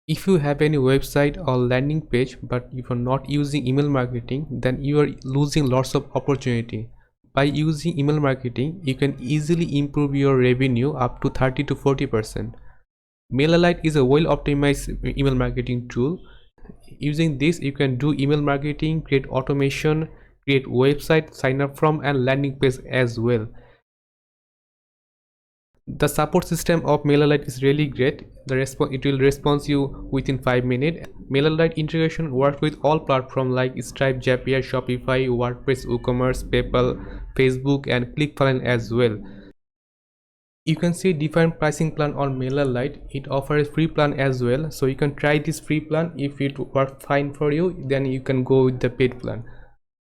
If you have any website or landing page but if you're not using email marketing, then you are losing lots of opportunity. By using email marketing, you can easily improve your revenue up to 30 to 40%. Mailerlite is a well optimized email marketing tool. Using this, you can do email marketing, create automation, create website, sign up from and landing page as well. The support system of Mailerlite is really great. It will respond you within 5 minutes. Mailerlite integration works with all platforms like Stripe, Zapier, Shopify, WordPress, WooCommerce, PayPal, Facebook and ClickFunnels as well. You can see different pricing plan on Mailerlite. It offers free plan as well, so you can try this free plan. If it works fine for you, then you can go with the paid plan.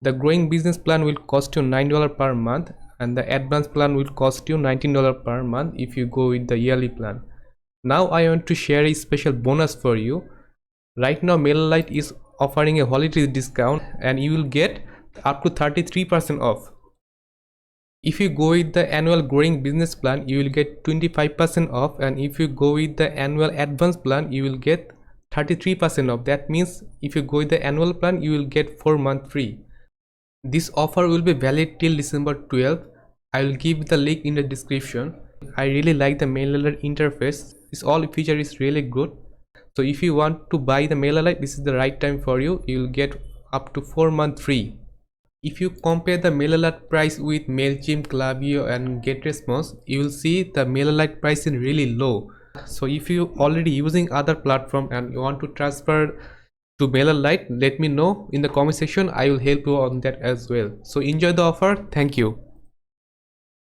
The growing business plan will cost you $9 per month and the advanced plan will cost you $19 per month if you go with the yearly plan. Now I want to share a special bonus for you. Right now Mailerlite is offering a holiday discount and you will get up to 33% off. If you go with the annual growing business plan, you will get 25% off, and if you go with the annual advanced plan, you will get 33% off. That means if you go with the annual plan, you will get 4 months free. This offer will be valid till December 12th. I will give the link in the description. I really like the Mailerlite interface. This all feature is really good. So if you want to buy the Mailerlite, this is the right time for you. You will get up to 4 months free. If you compare the Mailerlite price with MailChimp, Klaviyo and GetResponse, you will see the Mailerlite price is really low. So if you already using other platform and you want to transfer to Mailerlite, let me know in the comment section. I will help you on that as well. So enjoy the offer. Thank you.